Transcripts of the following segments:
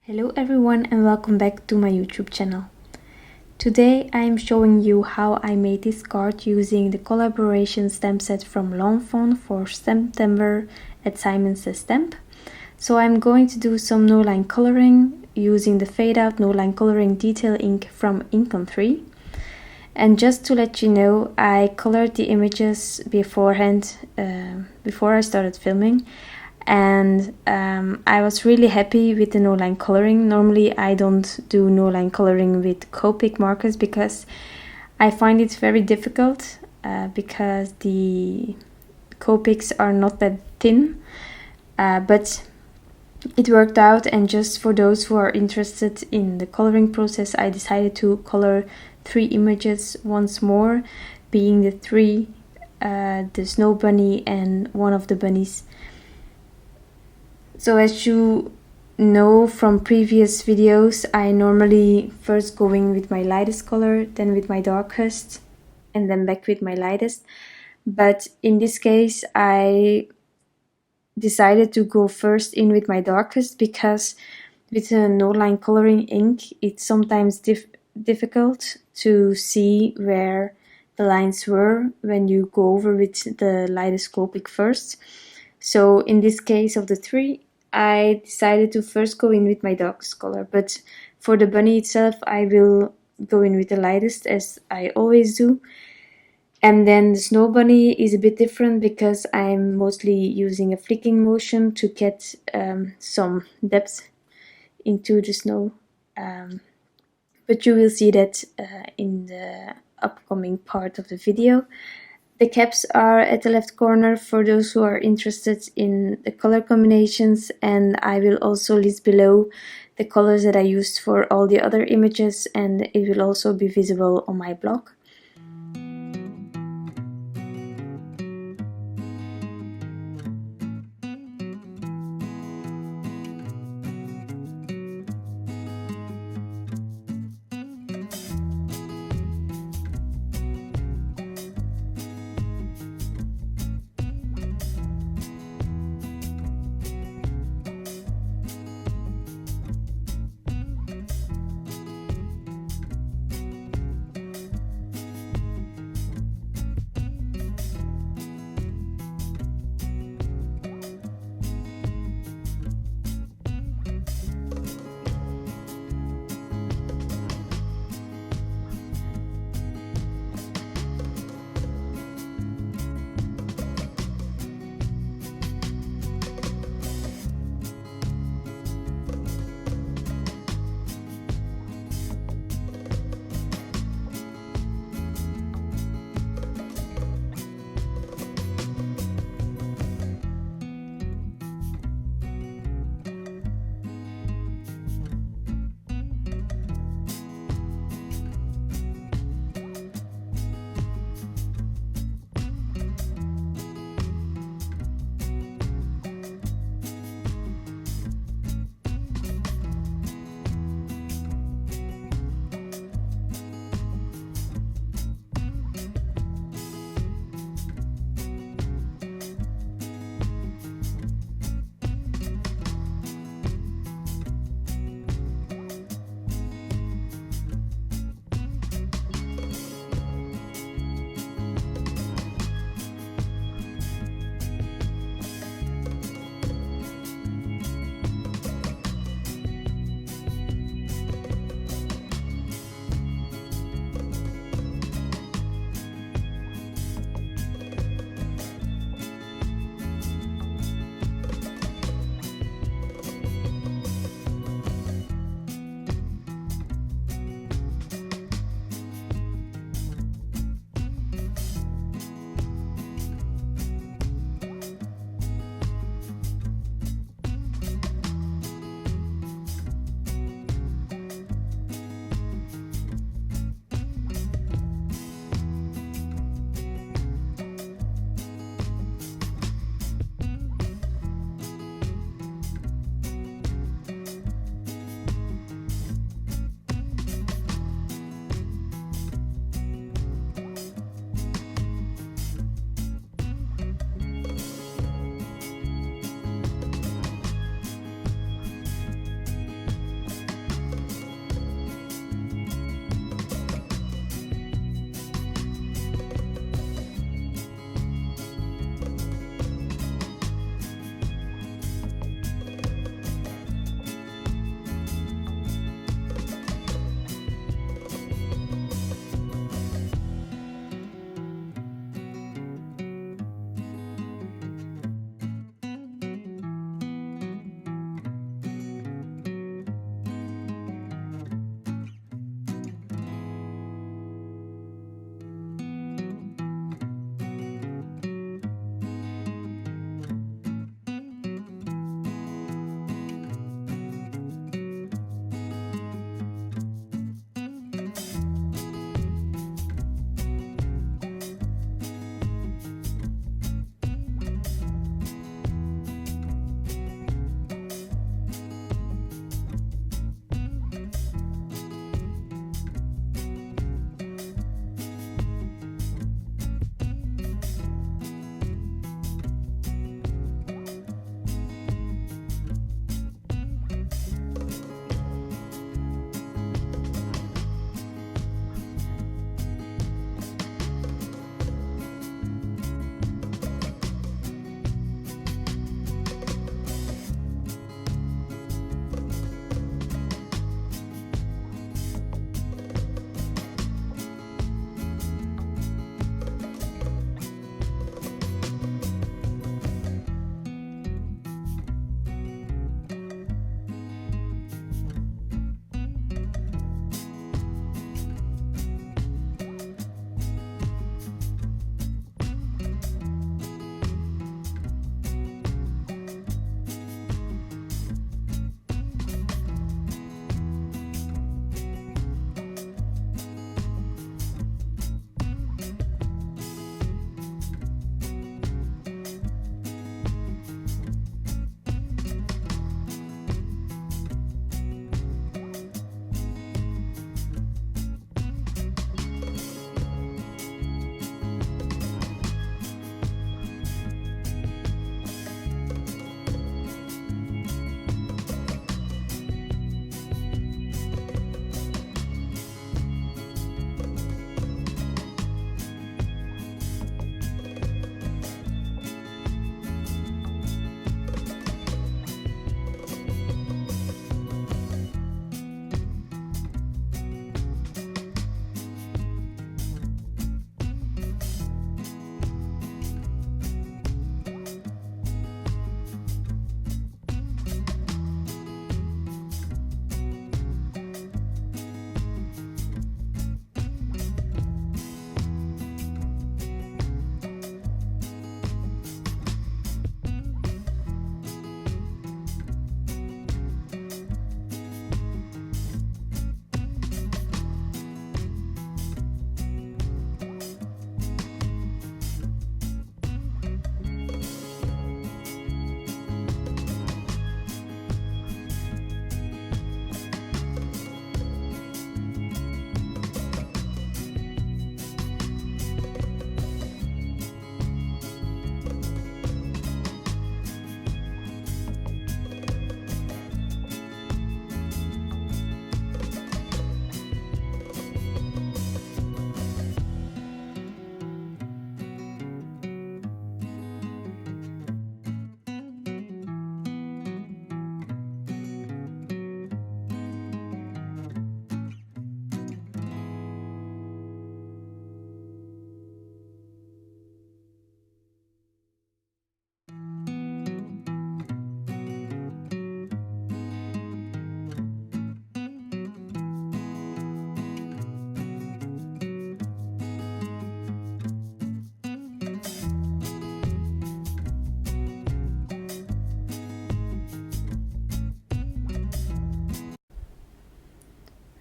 Hello everyone and welcome back to my YouTube channel. Today I am showing you how I made this card using the collaboration stamp set from Lawn Fawn for Stamptember at Simon Says Stamp. So I'm going to do some no line coloring using the Fadeout No Line Coloring Detail ink from Ink on 3. And just to let you know, I colored the images beforehand, before I started filming. And I was really happy with the no line coloring. Normally I don't do no line coloring with Copic markers because I find it very difficult because the Copics are not that thin, but it worked out. And just for those who are interested in the coloring process, I decided to color 3 images once more, being the 3, the snow bunny and one of the bunnies. So as you know from previous videos, I normally first go in with my lightest color, then with my darkest, and then back with my lightest. But in this case, I decided to go first in with my darkest because with a no line coloring ink, it's sometimes difficult to see where the lines were when you go over with the lightest Copic first. So in this case of the 3, I decided to first go in with my darkest color, but for the bunny itself I will go in with the lightest as I always do. And then the snow bunny is a bit different because I'm mostly using a flicking motion to get some depth into the snow. But you will see that in the upcoming part of the video. The caps are at the left corner for those who are interested in the color combinations, and I will also list below the colors that I used for all the other images, and it will also be visible on my blog.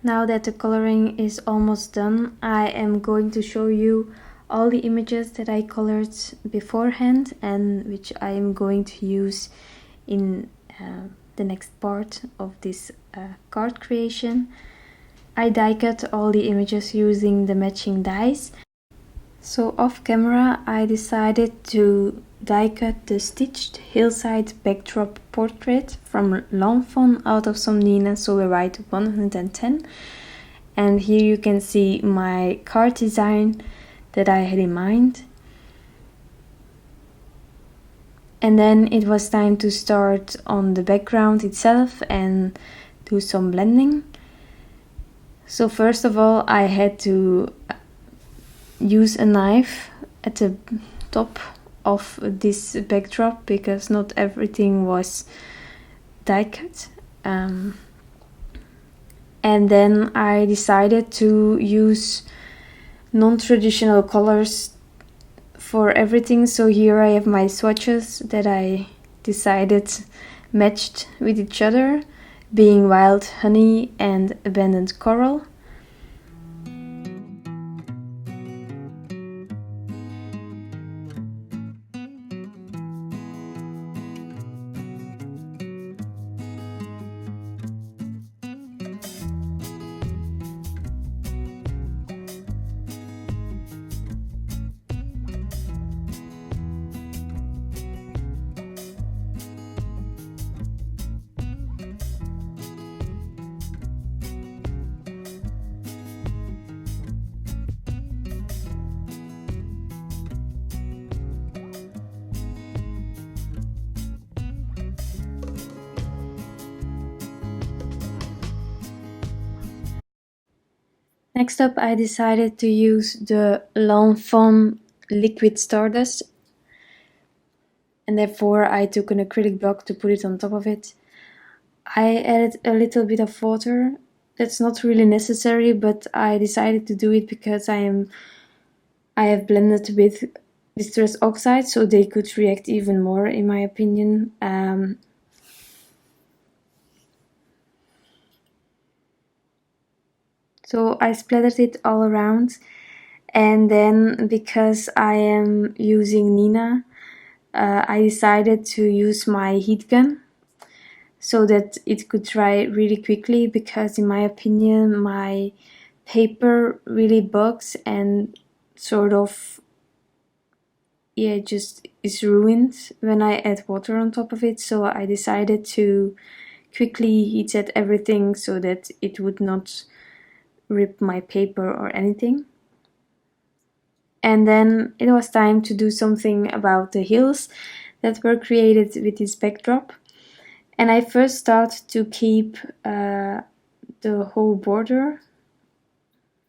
Now that the coloring is almost done, I am going to show you all the images that I colored beforehand and which I am going to use in the next part of this card creation. I die cut all the images using the matching dies. So off camera I decided to die cut the stitched Hillside backdrop portrait from Lawn Fawn out of some Neenah, so we write 110. And here you can see my card design that I had in mind. And then it was time to start on the background itself and do some blending. So first of all I had to use a knife at the top of this backdrop because not everything was die cut. And then I decided to use non-traditional colors for everything. So here I have my swatches that I decided matched with each other, being Wild Honey and Abandoned Coral. Next up I decided to use the Lawn Fawn liquid Stardust, and therefore I took an acrylic block to put it on top of it. I added a little bit of water. That's not really necessary, but I decided to do it because I have blended with Distress Oxide, so they could react even more in my opinion. So I splattered it all around, and then because I am using Neenah, I decided to use my heat gun so that it could dry really quickly, because in my opinion my paper really bugs and sort of just is ruined when I add water on top of it. So I decided to quickly heat set everything so that it would not rip my paper or anything. And then it was time to do something about the hills that were created with this backdrop. And I first thought to keep the whole border,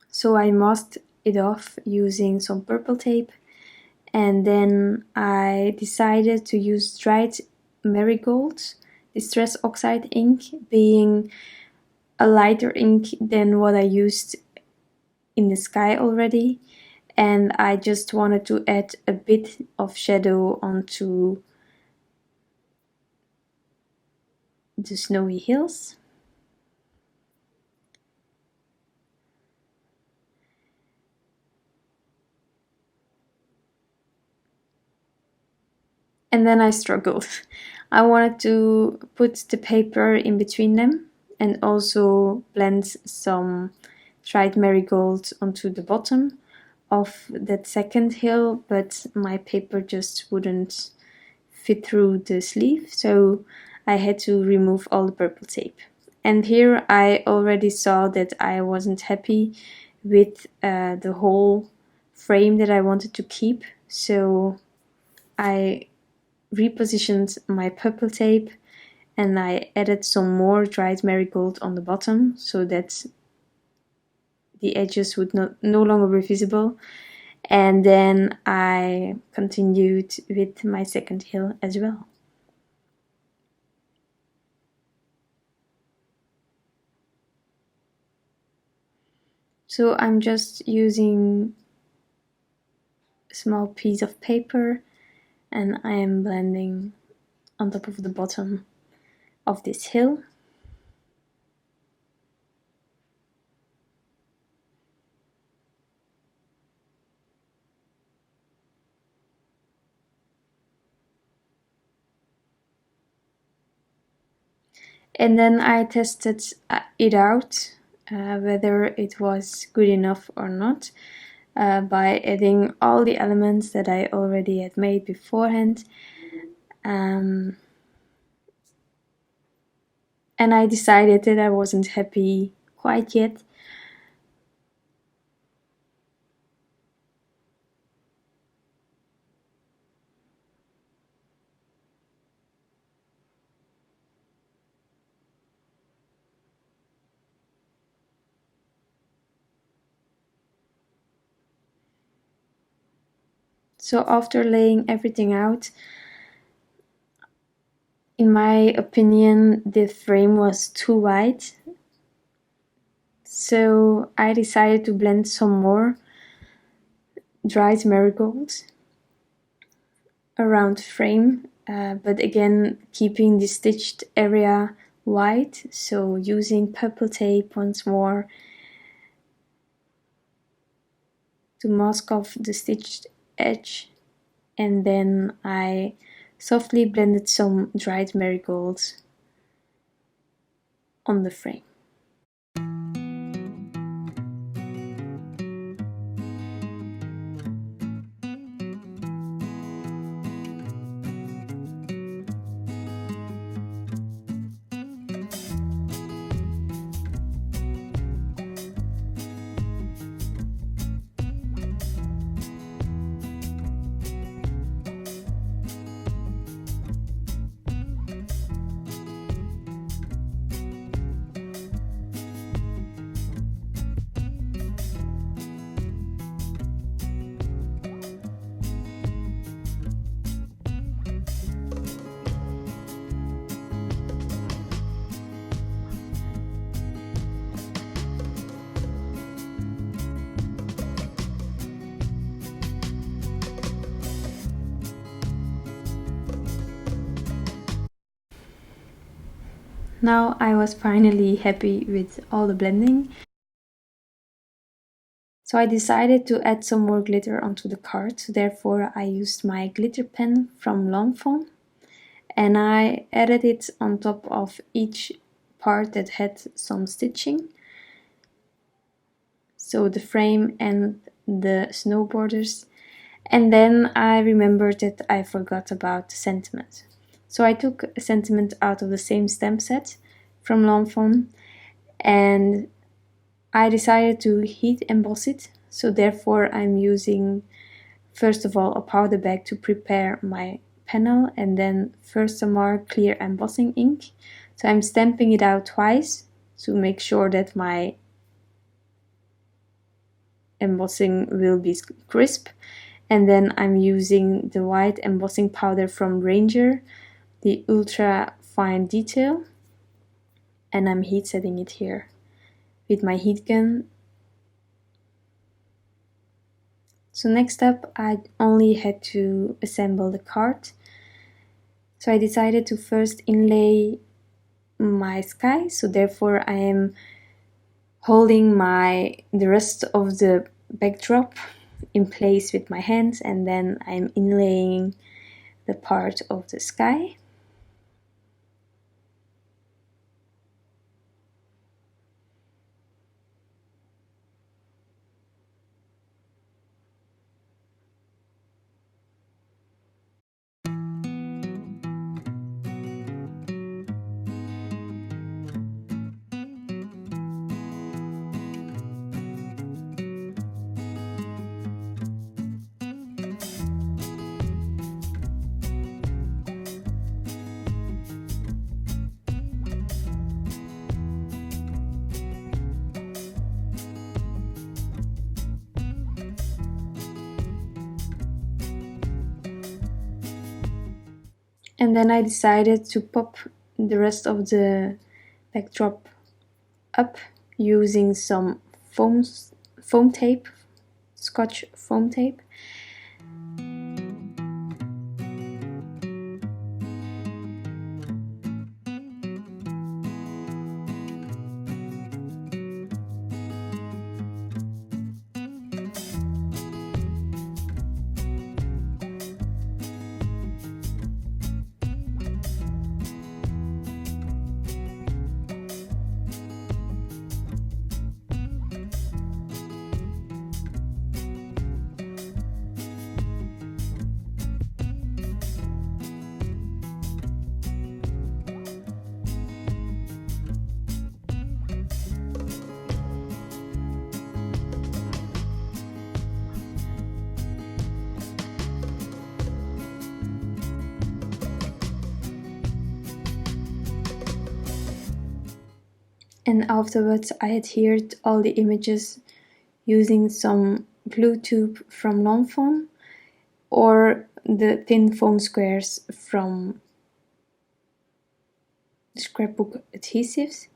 so I masked it off using some purple tape, and then I decided to use dried Marigold Distress Oxide ink, being a lighter ink than what I used in the sky already, and I just wanted to add a bit of shadow onto the snowy hills. And then I struggled. I wanted to put the paper in between them and also blend some dried marigold onto the bottom of that second hill, but my paper just wouldn't fit through the sleeve, so I had to remove all the purple tape. And here I already saw that I wasn't happy with the whole frame that I wanted to keep, so I repositioned my purple tape and I added some more dried marigold on the bottom so that the edges would no longer be visible. And then I continued with my second hill as well. So I'm just using a small piece of paper and I am blending on top of the bottom of this hill. And then I tested it out, whether it was good enough or not, by adding all the elements that I already had made beforehand. And I decided that I wasn't happy quite yet. So after laying everything out, in my opinion, the frame was too wide. So I decided to blend some more dried marigold around the frame, but again keeping the stitched area white, so using purple tape once more to mask off the stitched edge, and then I softly blended some dried marigolds on the frame. Now I was finally happy with all the blending. So I decided to add some more glitter onto the card. Therefore I used my glitter pen from Lawn Fawn, and I added it on top of each part that had some stitching. So the frame and the snow borders. And then I remembered that I forgot about the sentiment. So I took a sentiment out of the same stamp set from Lawn Fawn, and I decided to heat emboss it. So therefore I'm using first of all a powder bag to prepare my panel, and then Versamark clear embossing ink. So I'm stamping it out twice to make sure that my embossing will be crisp. And then I'm using the white embossing powder from Ranger, the ultra fine detail, and I'm heat setting it here with my heat gun. So next up I only had to assemble the card. So I decided to first inlay my sky, so therefore I am holding the rest of the backdrop in place with my hands, and then I'm inlaying the part of the sky. And then I decided to pop the rest of the backdrop up using some foam tape, Scotch foam tape. And afterwards I adhered all the images using some glue tube from Lawn Fawn or the thin foam squares from Scrapbook Adhesives.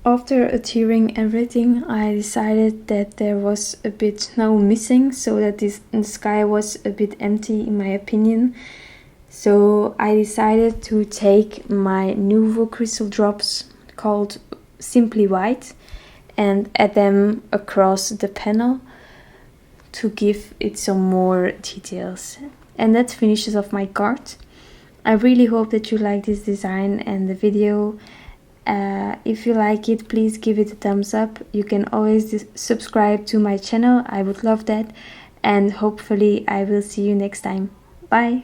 After adhering everything, I decided that there was a bit snow missing, so that the sky was a bit empty in my opinion. So I decided to take my Nuvo crystal drops called Simply White and add them across the panel to give it some more details. And that finishes off my card. I really hope that you like this design and the video. If you like it, please give it a thumbs up. You can always subscribe to my channel, I would love that, and hopefully I will see you next time. Bye!